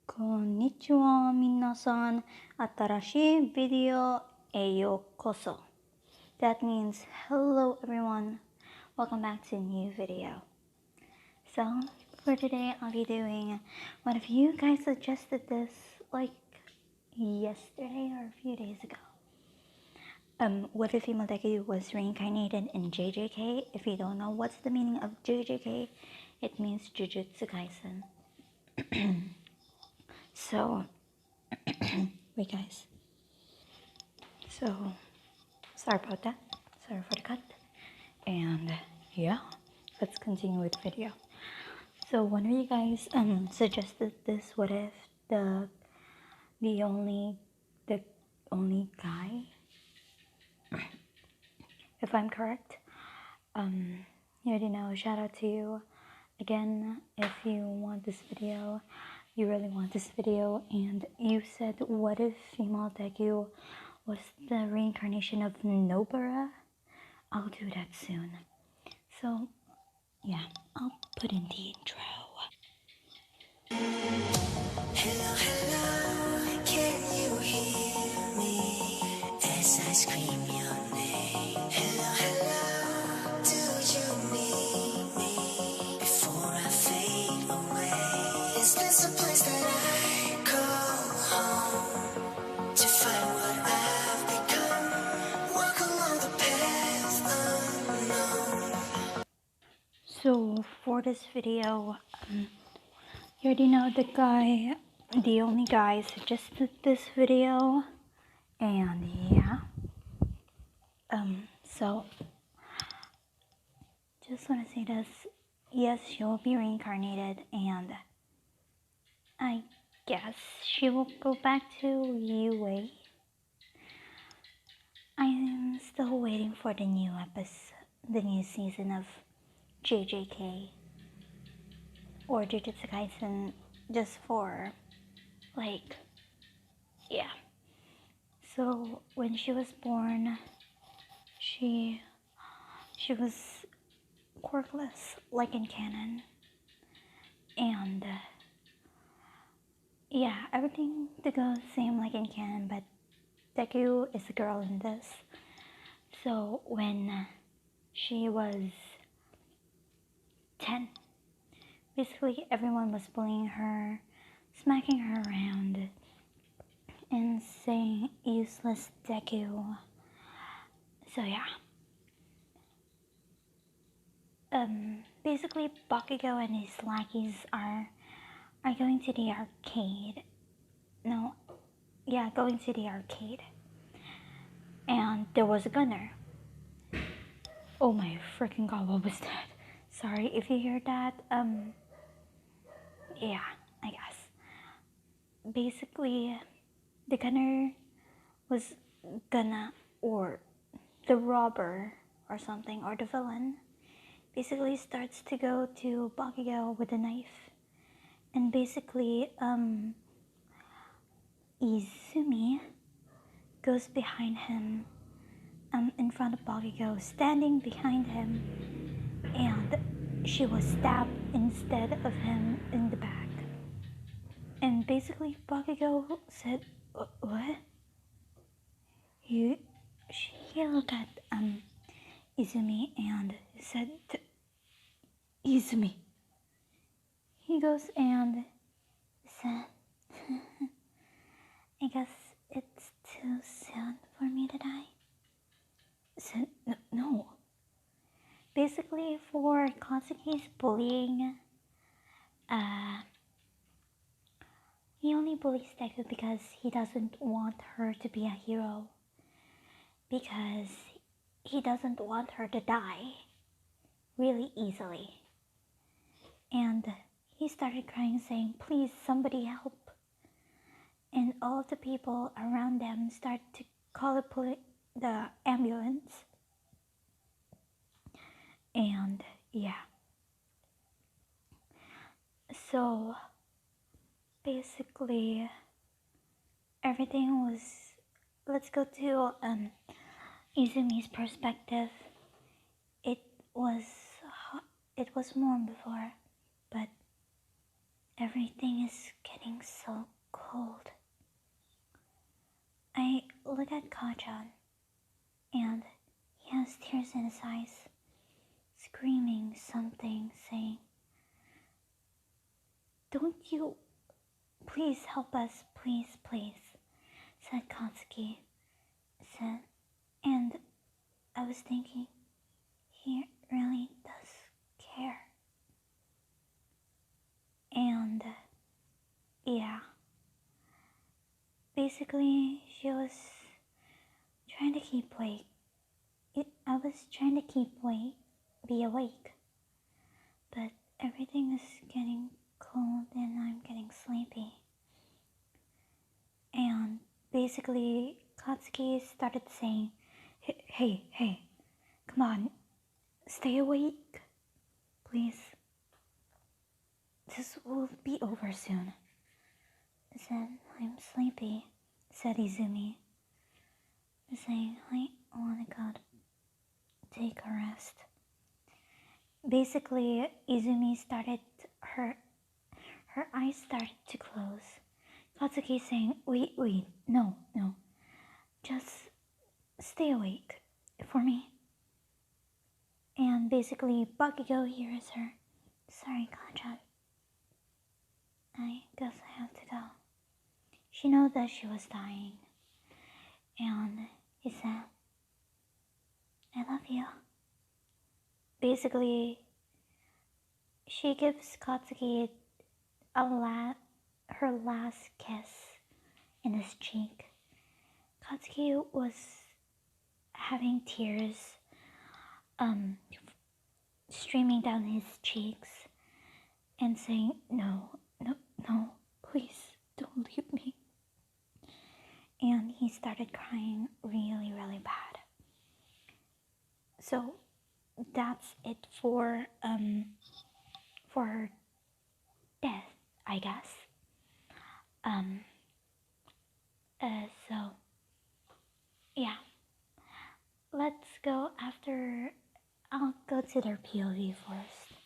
Konnichiwa minasan, atarashii video e yokoso. That means hello everyone, welcome back to a new video. So for today I'll be doing one of you guys suggested this like yesterday or a few days ago. What if female Deku was reincarnated in JJK? If you don't know what's the meaning of JJK, it means Jujutsu Kaisen. So, wait guys. So, sorry about that. Sorry for the cut. And yeah, let's continue with the video. So one of you guys suggested this. What if the only guy, if I'm correct, you already know. Shout out to you again. If you want this video, you really want this video, and you said what if female Deku was the reincarnation of Nobara? I'll do that soon. So yeah, I'll put in the intro. Hello, hello, can you hear me as I scream your name? Hello, hello, do you need me before I fade away? Is this a place that I call home to find what I've become? Walk along the path unknown. So for this video, you already know the only guy suggested this video, and yeah, so just want to say this. Yes, she will be reincarnated, and I guess she will go back to UA. I'm still waiting for the new season of JJK or Jujutsu Kaisen, just for like, yeah. So when she was born, she was quirkless, like in canon, and yeah, everything to go same like in canon, but Deku is a girl in this. So when she was 10, basically everyone was bullying her, smacking her around, and saying useless Deku. So yeah. Basically Bakugo and his lackeys are going to the arcade. Going to the arcade. And there was a gunner. Oh my freaking god, what was that? Sorry if you hear that. Yeah, I guess. Basically, the gunner was gonna, or the robber or something, or the villain, basically starts to go to Bakugo with a knife. And basically, Izumi goes behind him, in front of Bakugo, standing behind him, and she was stabbed instead of him in the back. And basically Bakugo said, what? He looked at Izumi and said, Izumi. He goes and said, I guess it's too soon for me to die. Said, no. Basically, for Katsuki's bullying, he only bullies Deku because he doesn't want her to be a hero. Because he doesn't want her to die really easily. And he started crying, saying, please, somebody help. And all of the people around them start to call the ambulance. And yeah. So basically everything was, let's go to Izumi's perspective. It was warm before, but everything is getting so Kajan, and he has tears in his eyes, screaming something, saying, "Don't you please help us, please, please," said Katsuki. And I was thinking, he really does care. And yeah, basically she was trying to keep awake. I was trying to be awake, but everything is getting cold and I'm getting sleepy. And basically Katsuki started saying, hey, come on, stay awake, please. This will be over soon. Then I'm sleepy, said Izumi, saying, I want to go take a rest. Basically, Izumi started, her eyes started to close. Katsuki saying, wait, no, just stay awake for me. And basically, Bakugo hears her. Sorry, Kajan. I guess I have to go. She knows that she was dying. And he said, I love you. Basically, she gives Katsuki her last kiss in his cheek. Katsuki was having tears streaming down his cheeks and saying, no, please don't leave me. And he started crying really, really bad. So that's it for her death, I guess. So yeah, let's go after. I'll go to their POV first.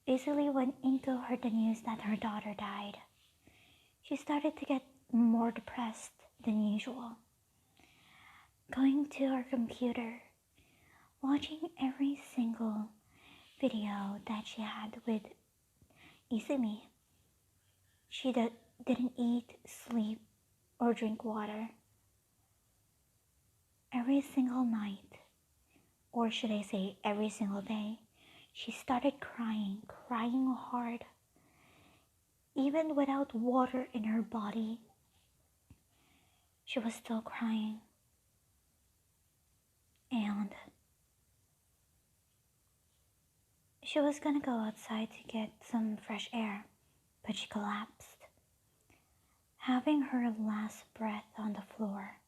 Basically, when Inko heard the news that her daughter died, she started to get more depressed than usual. Going to her computer, watching every single video that she had with Izumi. She didn't eat, sleep, or drink water. Every single night, or should I say every single day, she started crying hard. Even without water in her body, she was still crying. And she was gonna go outside to get some fresh air, but she collapsed, having her last breath on the floor.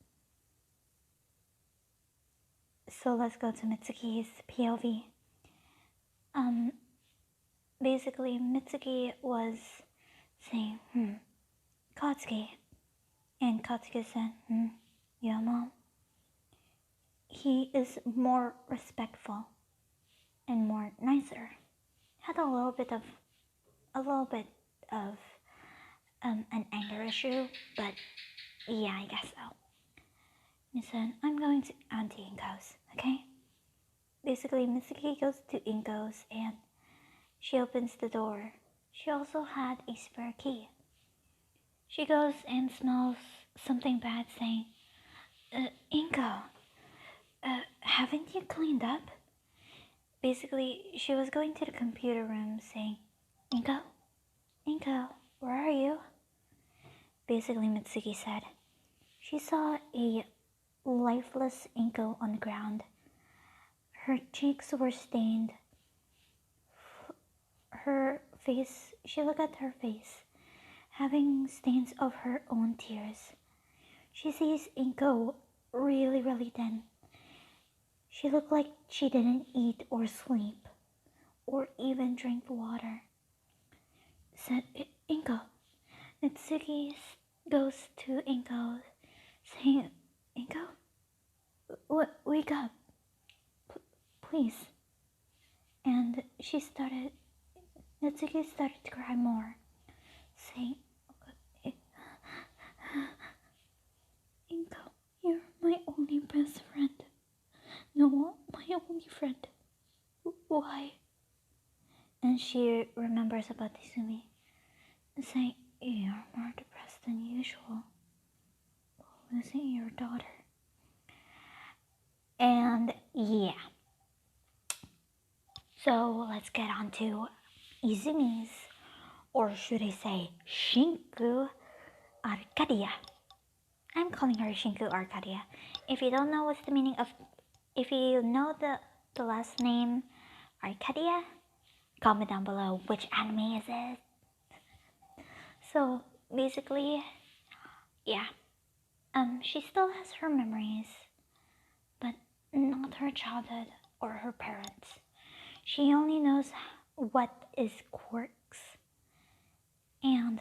So let's go to Mitsuki's POV. Basically, Mitsuki was saying, Katsuki. And Katsuki said, yeah, Mom. He is more respectful and more nicer. Had a little bit of an anger issue, but yeah, I guess so. He said, I'm going to Auntie Inko's, okay? Basically, Mitsuki goes to Inko's and she opens the door. She also had a spare key. She goes and smells something bad, saying, Inko, haven't you cleaned up? Basically, she was going to the computer room saying, Inko, where are you? Basically, Mitsuki said, she saw a lifeless Inko on the ground. Her cheeks were stained. She looked at her face, having stains of her own tears. She sees Inko really, really thin. She looked like she didn't eat or sleep, or even drink water. Said, Inko. Mitsuki goes to Inko, saying, Inko, wake up, please. And Mitsuki started to cry more, saying, Inko, you're my only friend. Why? And she remembers about Izumi and saying, you're more depressed than usual, losing your daughter. And yeah. So let's get on to Izumi's, or should I say Shinku Arcadia. I'm calling her Shinku Arcadia. If you don't know what's the meaning of, if you know the last name Arcadia, comment down below which anime is it. So basically, yeah, she still has her memories, but not her childhood or her parents. She only knows what is quirks, and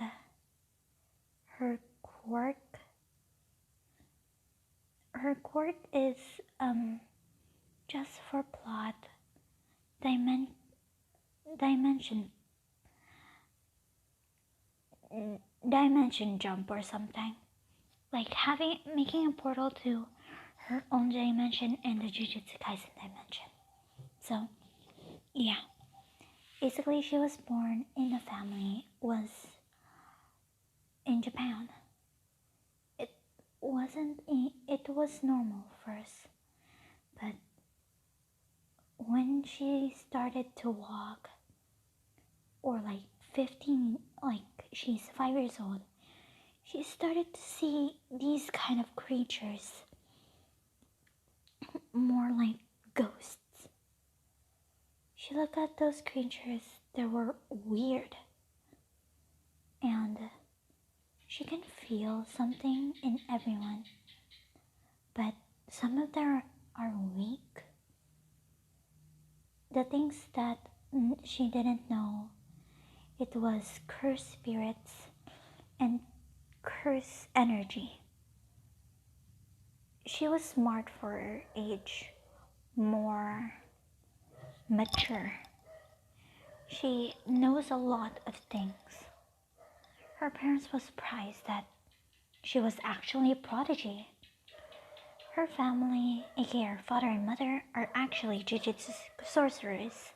her quirk is just for plot, dimension jump or something, like making a portal to her own dimension and the Jujutsu Kaisen dimension. So yeah, basically she was born in a family was in Japan. It was normal first, but when she started to walk, or like 15, like she's 5 years old, she started to see these kind of creatures, more like ghosts. She looked at those creatures, they were weird, and she can feel something in everyone, but some of them are weak. The things that she didn't know, it was cursed spirits and cursed energy. She was smart for her age, more mature. She knows a lot of things. Her parents were surprised that she was actually a prodigy. Her family, aka her father and mother, are actually Jujutsu sorcerers,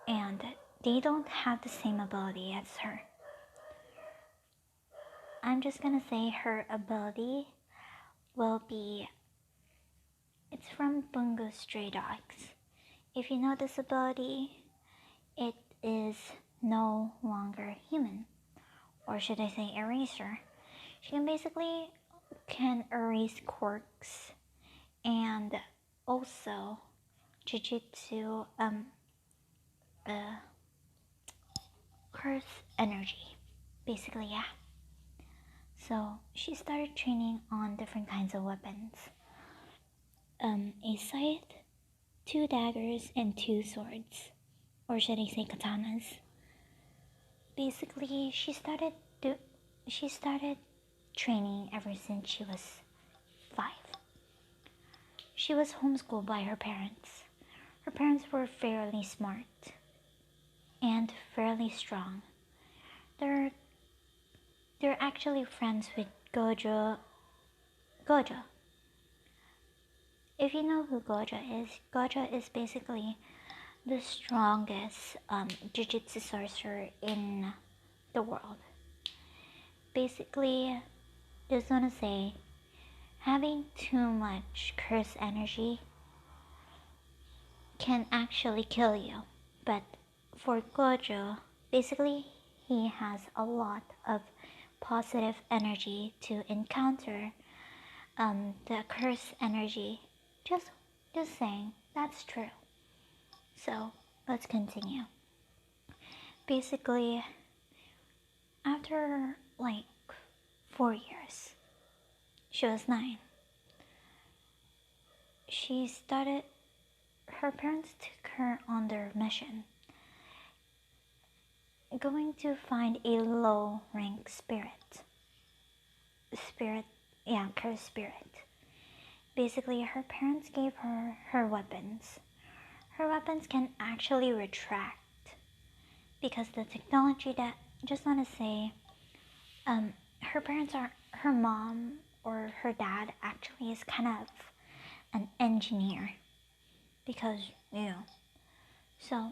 and they don't have the same ability as her. I'm just gonna say her ability will be, it's from Bungo Stray Dogs. If you know this ability, it is no longer human, or should I say eraser. She can basically erase quirks and also Jujutsu curse energy, basically. Yeah, so she started training on different kinds of weapons, a scythe, 2 daggers, and 2 swords, or should I say katanas. Basically, she started training ever since she was 5. She was homeschooled by her parents. Her parents were fairly smart and fairly strong. They're actually friends with Gojo. If you know who Gojo is basically the strongest Jujutsu sorcerer in the world. Basically, just wanna say, having too much curse energy can actually kill you. But for Gojo, basically he has a lot of positive energy to encounter the curse energy. Just saying, that's true. So let's continue. Basically, after like 4 years, she was 9. Her parents took her on their mission, going to find a low rank cursed spirit. Basically, her parents gave her weapons. Her weapons can actually retract, because the technology that, just want to say, her mom or her dad actually is kind of an engineer. because, you know. So,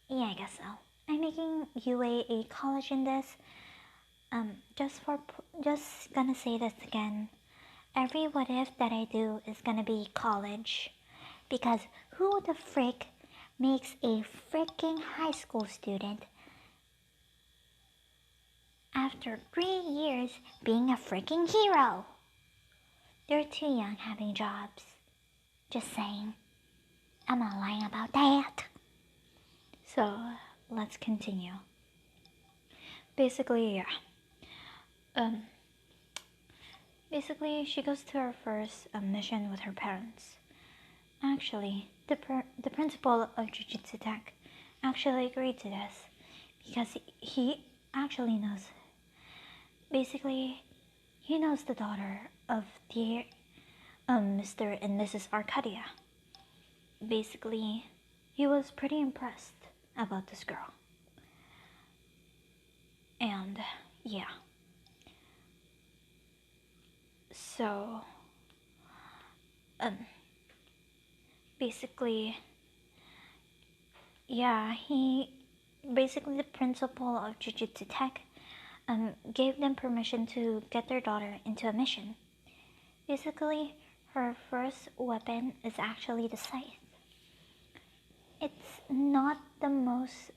yeah, I guess so. I'm making UA a college in this. Just gonna say this again. Every what if that I do is gonna be college. Because who the frick makes a freaking high school student after 3 years being a freaking hero? They're too young having jobs. Just saying. I'm not lying about that. So, let's continue. Basically, yeah. Basically, she goes to her first mission with her parents. Actually, the principal of Jujutsu Tech actually agreed to this because he actually knows. Basically, he knows the daughter of the Mr. and Mrs. Arcadia. Basically, he was pretty impressed about this girl. And yeah. So, basically, yeah, basically the principal of Jujutsu Tech gave them permission to get their daughter into a mission. Basically, her first weapon is actually the scythe. It's not the most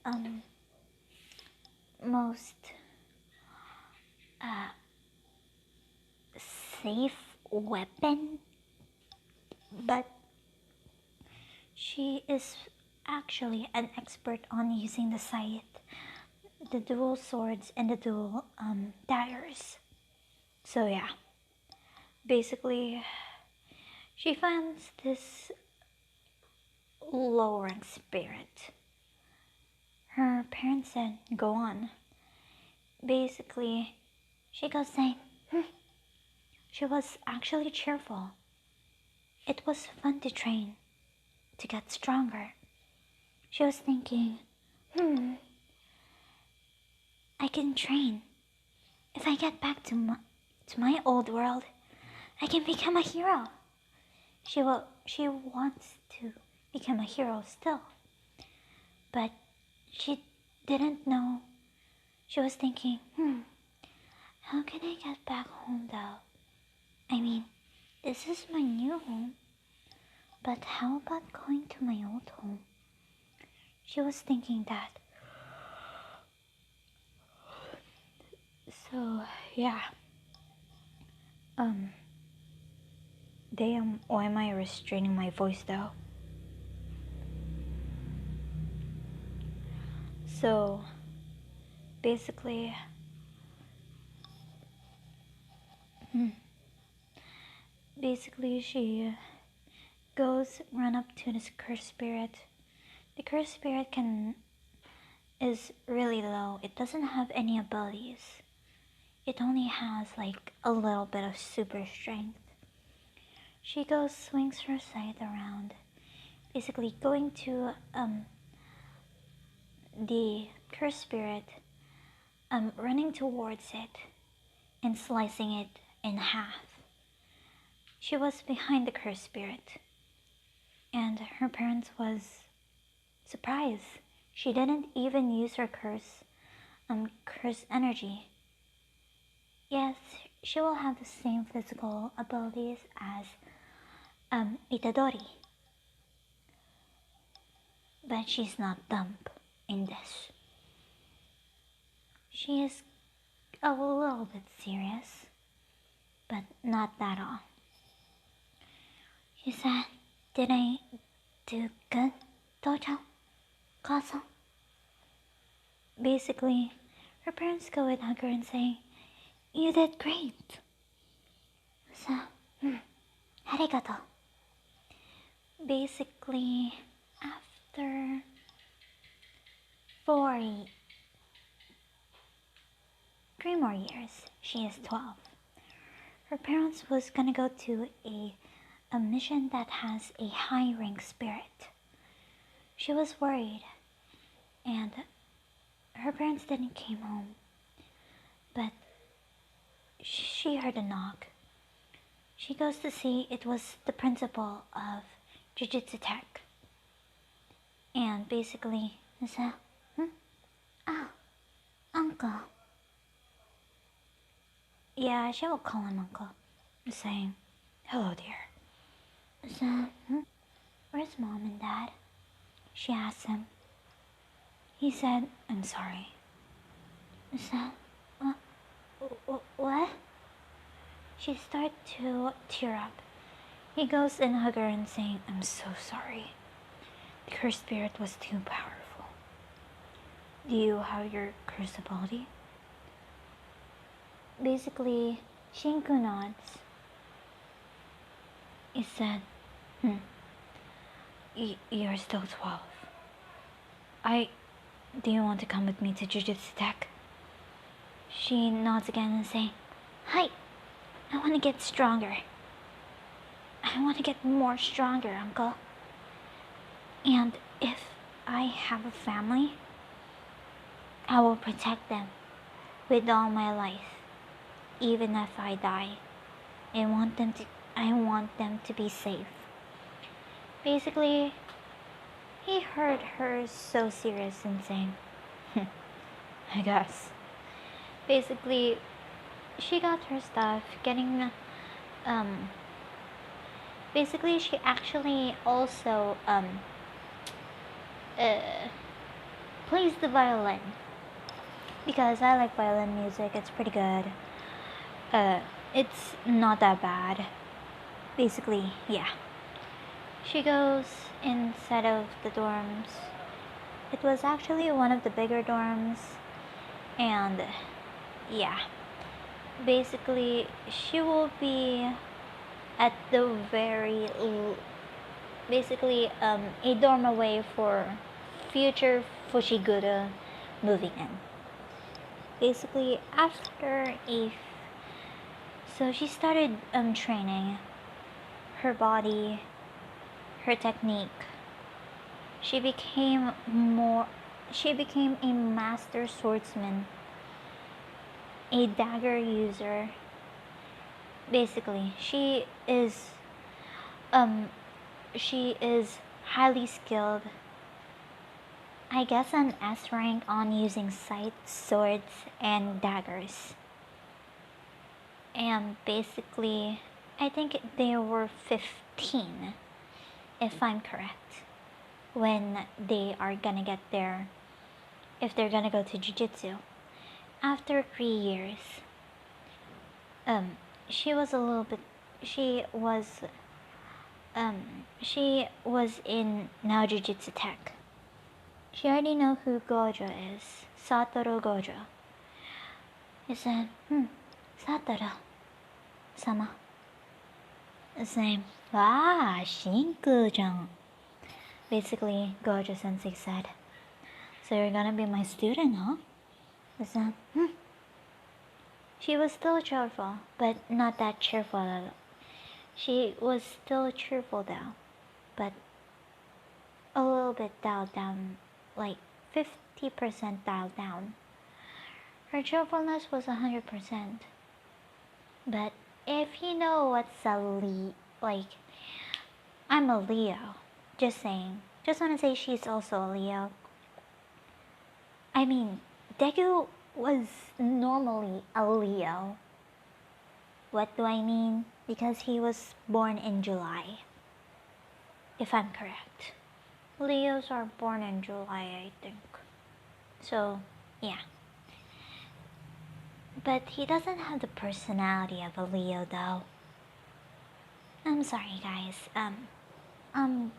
safe weapon, but she is actually an expert on using the scythe, the dual swords, and the dual daggers. So yeah, basically, she finds this low-rank spirit. Her parents said, "Go on." Basically, she goes saying, She was actually cheerful. It was fun to train, to get stronger. She was thinking, I can train. If I get back to my old world, I can become a hero. She wants to become a hero still. But she didn't know. She was thinking, how can I get back home though? I mean, this is my new home. But how about going to my old home? She was thinking that. So, yeah. Damn, why am I restraining my voice though? So, basically, she run up to this cursed spirit. The cursed spirit is really low. It doesn't have any abilities. It only has like a little bit of super strength. She swings her scythe around, basically going to the cursed spirit, running towards it and slicing it in half. She was behind the cursed spirit, and her parents was surprised. She didn't even use her curse energy. Yes, she will have the same physical abilities as Itadori, but she's not dumb in this. She is a little bit serious, but not that all. She said, "Did I do good, Dojo? Castle?" Basically, her parents go and hug her and say, "You did great." So, arigato. Basically, after 3 more years, she is 12. Her parents was gonna go to a mission that has a high rank spirit. She was worried, and her parents didn't came home, but she heard a knock. She goes to see it was the principal of Jujutsu tech. And basically, he said, oh, uncle. Yeah, she will call him uncle. Saying, hello dear. He said, where's mom and dad? She asked him. He said, I'm sorry. He said, what? She started to tear up. He goes and hugs her and saying, I'm so sorry. The cursed spirit was too powerful. Do you have your cursed ability? Basically, Shinko nods. He said, you're still 12. Do you want to come with me to Jujutsu Tech? She nods again and saying, hi, I want to get stronger. I want to get more stronger, uncle. And if I have a family, I will protect them with all my life. Even if I die, I want them to be safe. Basically, he heard her so serious and saying, I guess. Basically, she got her stuff, basically she actually also plays the violin. Because I like violin music, it's pretty good. It's not that bad. Basically, yeah. She goes inside of the dorms. It was actually one of the bigger dorms. And yeah. Basically, she will be at the a dorm away for future Fushiguro moving in. Basically, so she started training her body, her technique. She became a master swordsman, a dagger user. Basically, she is highly skilled. I guess an S rank on using scythes, swords, and daggers. And basically, I think they were 15, if I'm correct, when they are gonna get there, if they're gonna go to Jujutsu. After 3 years, she was in now Jujutsu Tech. She already know who Gojo is, Satoru Gojo. He said, Satoru-sama. His name, Shinko-chan. Basically, Gojo Sensei said, so you're gonna be my student, huh? He said, She was still cheerful, but not that cheerful. She was still cheerful though, but a little bit dialed down, like 50% dialed down. Her cheerfulness was 100%. But if you know what's I'm a Leo. Just saying. Just wanna say she's also a Leo. I mean, Deku was normally a Leo. What do I mean? Because he was born in July. If I'm correct. Leos are born in July, I think. So, yeah. But he doesn't have the personality of a Leo though. I'm sorry guys. I'm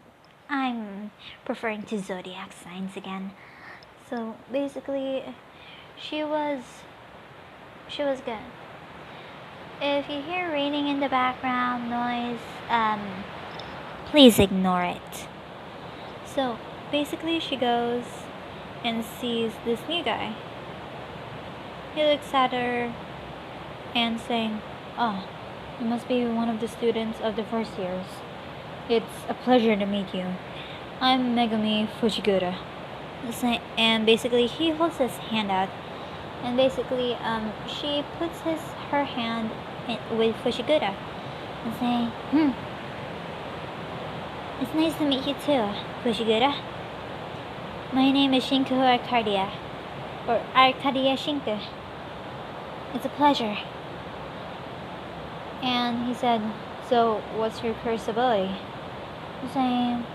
preferring to zodiac signs again. So basically she was good. If you hear raining in the background noise, please ignore it. So basically she goes and sees this new guy. He looks at her and saying, "Oh, you must be one of the students of the first years. It's a pleasure to meet you. I'm Megumi Fushiguro." And basically he holds his hand out, and basically she puts her hand with Fushiguro and saying, It's nice to meet you too, Fushiguro. My name is Shinko Arcadia, or Arcadia Shinko. It's a pleasure. And he said, so what's your curse ability? I'm saying,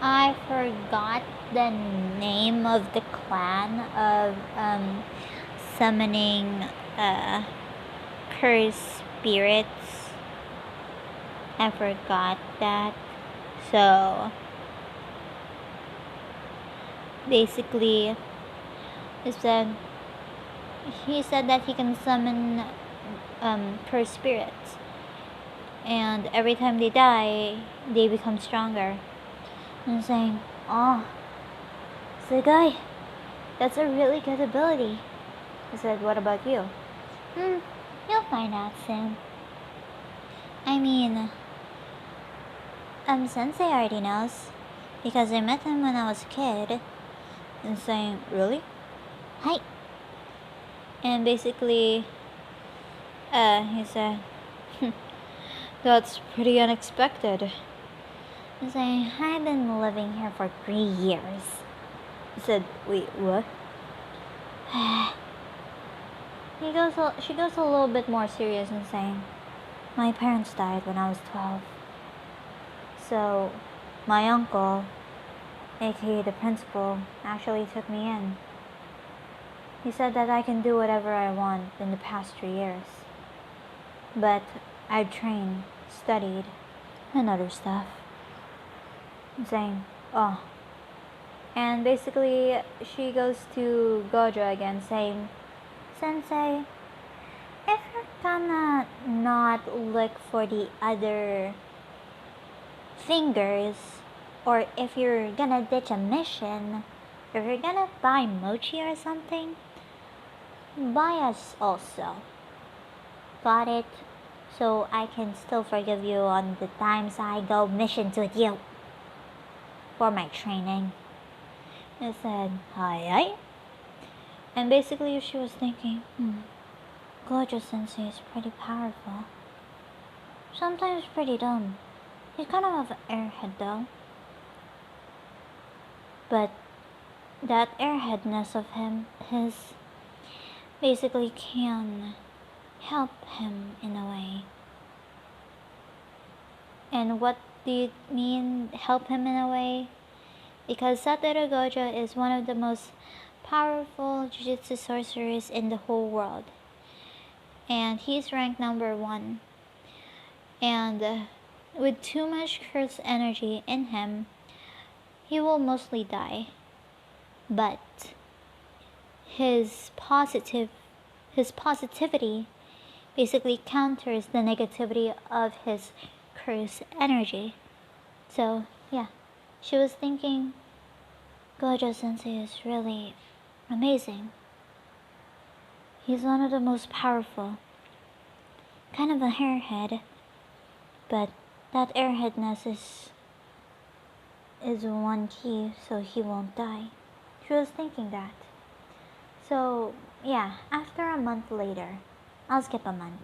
I forgot the name of the clan of summoning cursed spirits. I forgot that. So basically, he said that he can summon cursed spirits, and every time they die, they become stronger. And I'm saying, oh, Sugai, that's a really good ability. I said, what about you? You'll find out soon. I mean, Sensei already knows, because I met him when I was a kid. And saying, really? Hi. And basically, he said, that's pretty unexpected. And saying, I've been living here for 3 years. I said, wait, what? She goes a little bit more serious and saying, my parents died when I was 12. So, my uncle, aka the principal, actually took me in. He said that I can do whatever I want in the past 3 years. But I've trained, studied, and other stuff. I'm saying, oh. And basically, she goes to Gojo again saying, Sensei, if you're gonna not look for the other fingers, or if you're gonna ditch a mission, if you're gonna buy mochi or something, buy us also. Got it? So I can still forgive you on the times I go missions with you for my training. I said, hi. And basically she was thinking, Gojo Sensei is pretty powerful. Sometimes pretty dumb. He's kind of an airhead though. But that airheadness of his basically can help him in a way. And what do you mean help him in a way? Because Satoru Gojo is one of the most powerful Jujutsu sorcerers in the whole world. And he's ranked number 1. And with too much cursed energy in him, he will mostly die. But his positivity basically counters the negativity of his cursed energy. So yeah, she was thinking, Gojo Sensei is really amazing. He's one of the most powerful. Kind of a airhead, but that airheadness is one key so he won't die. She was thinking that. So yeah, after a month later, I'll skip a month.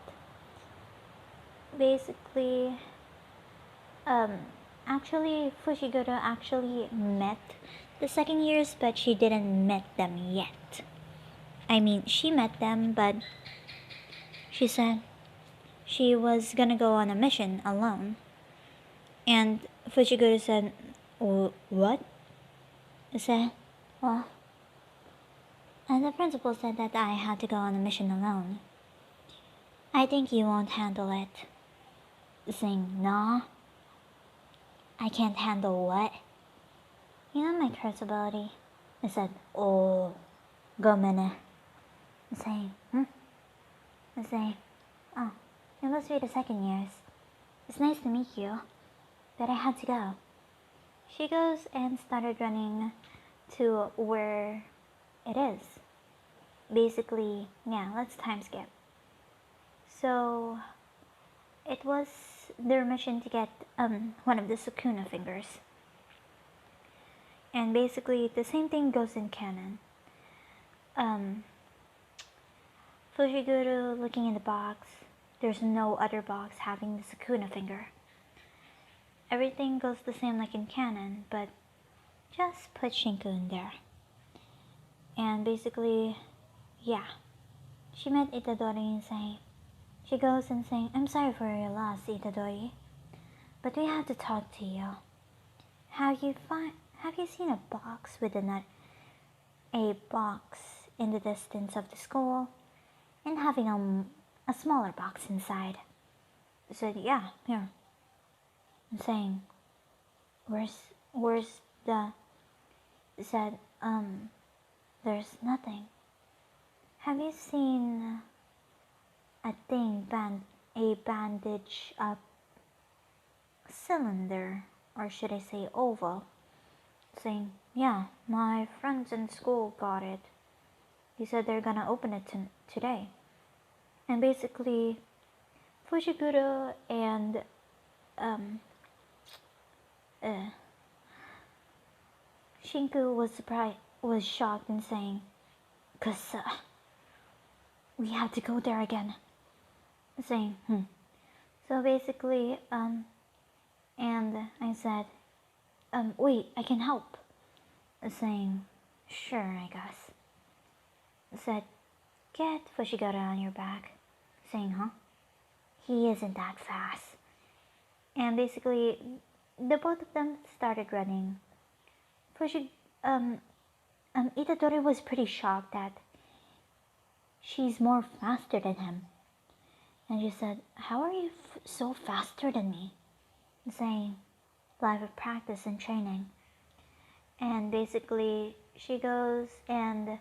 Basically, actually Fushiguro actually met the second years, but she didn't met them yet. I mean, she met them, but she said she was gonna go on a mission alone. And Fushiguro said, what? I said, well, and the principal said that I had to go on a mission alone. I think you won't handle it. Saying, nah. I can't handle what? You know my curse ability? I said, oh, gomene. I say, I say, oh, it must be the second years. It's nice to meet you, but I had to go. She goes and started running to where it is. Basically, yeah, let's time skip. So, it was their mission to get one of the Sukuna fingers. And basically, the same thing goes in canon. Fushiguro looking in the box, there's no other box having the Sukuna finger. everything goes the same like in canon, but just put Shinko in there. And basically, yeah, she met Itadori and saying, she goes and saying, I'm sorry for your loss, Itadori, but we have to talk to you. Have you seen a box with a box in the distance of the school and having a smaller box inside? I said, yeah, here. I'm saying, where's the, said, there's nothing. Have you seen a bandage up cylinder, or should I say oval? Saying, yeah, my friends in school got it. He said they're gonna open it today. And basically, Fushiguro and Shinku was shocked and saying, "'Cause we have to go there again." Saying, So basically, and I said, wait, I can help. Saying, sure, I guess. Said, get Fushiguro on your back. Saying, huh? He isn't that fast. And basically, the both of them started running. Itadori was pretty shocked that she's more faster than him. And she said, how are you so faster than me? Saying, life of practice and training. And basically, she goes and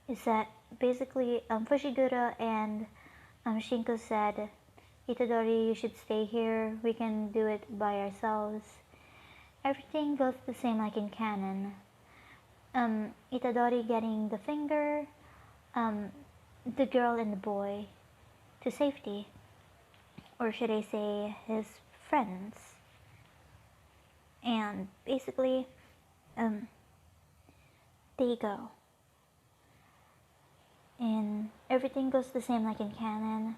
is that basically Fushiguro and Shinko said, Itadori, you should stay here. We can do it by ourselves. Everything goes the same like in canon. Itadori getting the finger, the girl and the boy to safety, or should I say his friends. And basically, they go. And everything goes the same like in canon,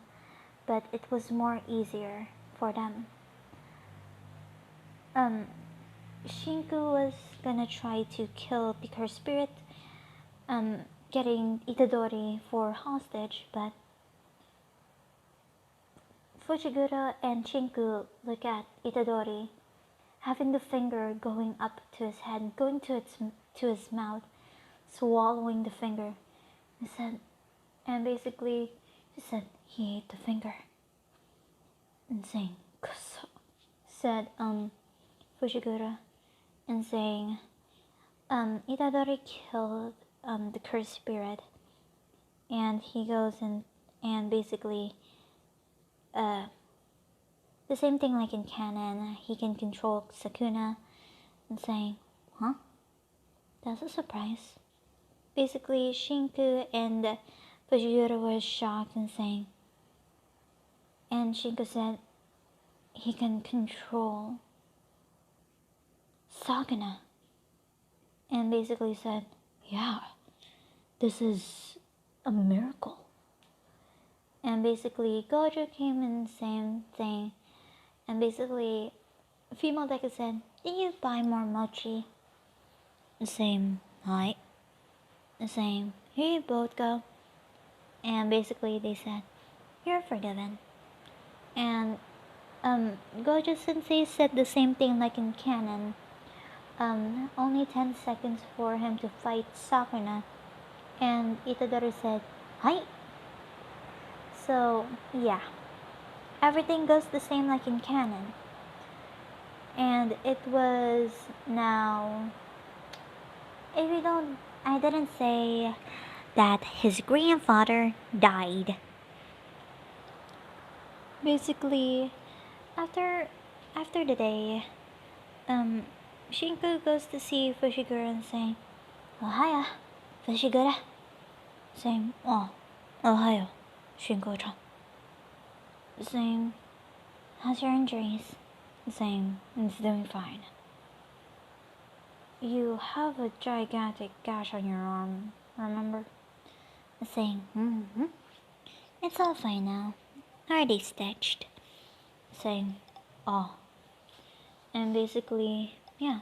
but it was more easier for them. Shinku was gonna try to kill her spirit, getting Itadori for hostage, but Fushiguro and Shinku look at Itadori, having the finger going up to his head, going to his mouth, swallowing the finger. And basically, she said he ate the finger. And saying, Kuso, said Fushiguro, and saying, Itadori killed the cursed spirit, and he goes and basically the same thing like in canon, he can control Sukuna, and saying, huh? That's a surprise. Basically, Shinku and Fushiguro were shocked and saying, and Shinku said, he can control Sukuna. And basically said, yeah, this is a miracle. And basically, Gojo came in the same thing. And basically, female Deku said, did you buy more mochi? The same, right? The same, here you both go. And basically they said, you're forgiven. And Gojo Sensei said the same thing like in canon. Only 10 seconds for him to fight Sakuna. And Itadori said, hi. So, yeah. Everything goes the same like in canon. And it was now, I didn't say that his grandfather died. Basically, after the day, Shinko goes to see Fushiguro and saying, Ohaya, Fushiguro. Saying, oh, Ohio, Shinko-chan. Saying, how's your injuries? Saying, it's doing fine. You have a gigantic gash on your arm, remember? Saying, it's all fine now. Already stitched. Saying, oh. And basically, yeah.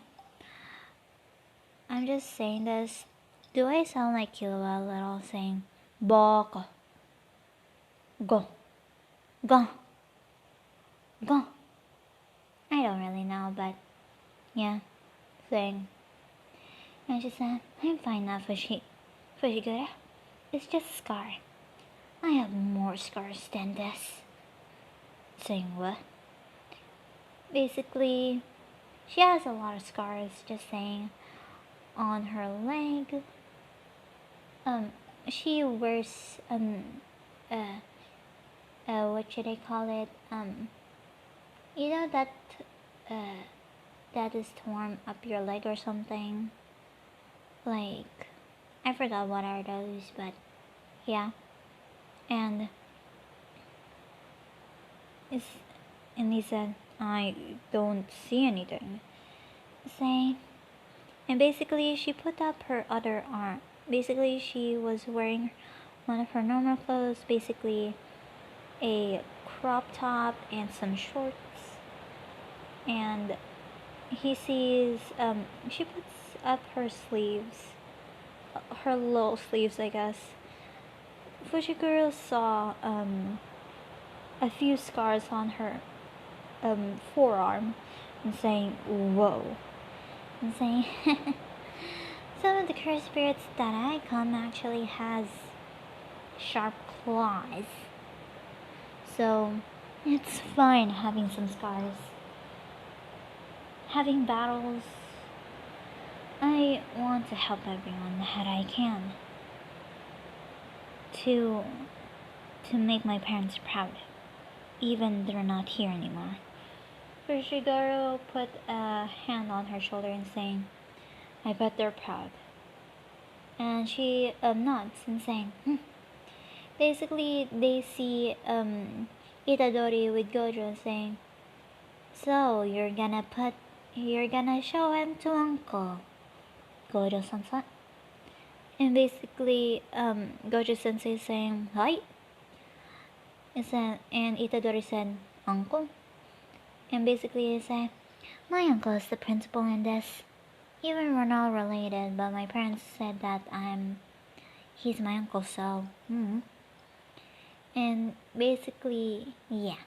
I'm just saying this. Do I sound like Killua a little saying, Boko, go, go, go? I don't really know, but yeah, saying. And she said, I'm fine now, Fushigura. It's just a scar. I have more scars than this. Saying what? Basically, she has a lot of scars, just saying, on her leg. She wears, what should I call it? You know that, uh, that is torn up your leg or something? Like, I forgot what are those, but yeah. And it's, and he said, I don't see anything. Say, and basically she put up her other arm. Basically she was wearing one of her normal clothes, basically a crop top and some shorts. And he sees, she puts up her sleeves, her little sleeves, I guess. Fushiguro saw a few scars on her forearm and saying, whoa. And saying, some of the cursed spirits that I come actually has sharp claws. So it's fine having some scars. Having battles, I want to help everyone that I can. To make my parents proud, even they're not here anymore. Fushiguro put a hand on her shoulder and saying, I bet they're proud. And she nods and saying, Basically, they see Itadori with Gojo saying, so you're gonna show him to Uncle Gojo-sensei. And basically, Gojo Sensei saying, hi. And Itadori said, Uncle. And basically he said, my uncle is the principal in this. Even we're not related, but my parents said that he's my uncle, so, And basically, yeah.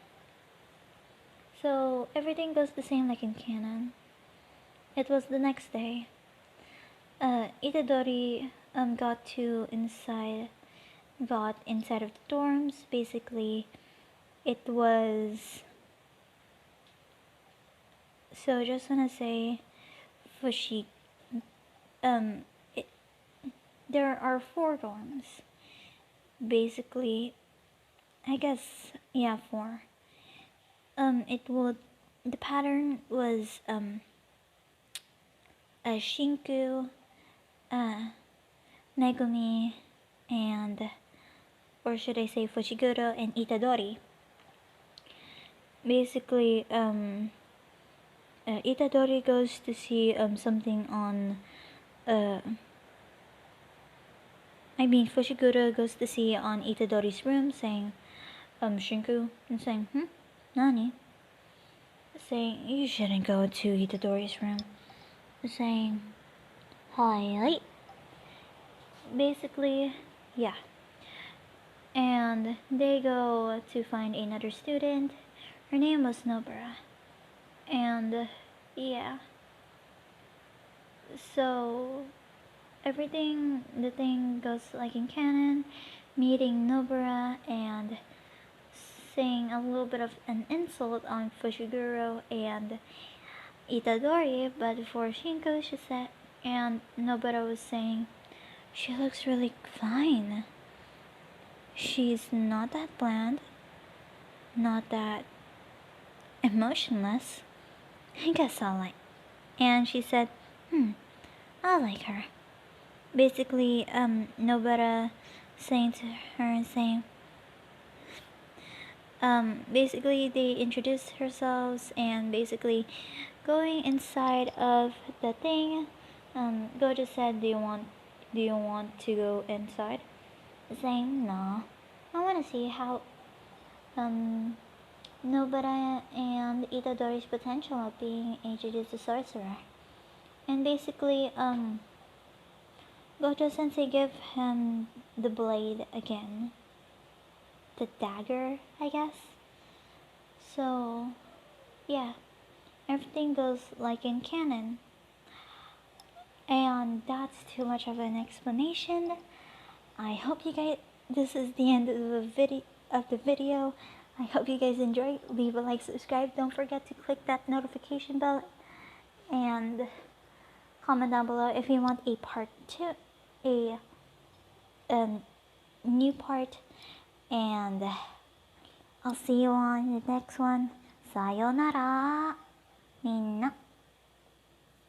So everything goes the same like in canon. It was the next day. Itadori got inside of the dorms. Basically, it was. So just wanna say, Fushi. It, there are 4 dorms. Basically, I guess, yeah, 4. The pattern was a Shinku, Megumi, and, or should I say Fushiguro and Itadori. Basically, Itadori goes to see something on, Fushiguro goes to see on Itadori's room, saying, Shinku, and saying, Nani? Saying, you shouldn't go to Itadori's room. Saying, hi. Basically, yeah. And they go to find another student. Her name was Nobara. And, yeah. So, the thing goes like in canon, meeting Nobara and saying a little bit of an insult on Fushiguro and Itadori, but for Shinko she said, and Nobara was saying, she looks really fine. She's not that bland, not that emotionless. I guess I'll like. And she said, I like her. Basically, Nobara saying to her and saying, basically they introduced themselves and basically going inside of the thing. Gojo said, do you want to go inside? Saying, no, I want to see how Nobara and Itadori's potential of being a Jujutsu sorcerer. And basically, Gojo Sensei gave him the blade again. The dagger, I guess. So, yeah, everything goes like in canon. And that's too much of an explanation. I hope you guys, this is the end of the video. I hope you guys enjoyed. Leave a like, subscribe. Don't forget to click that notification bell and comment down below if you want a part 2, a new part, and I'll see you on the next one. Sayonara, minna.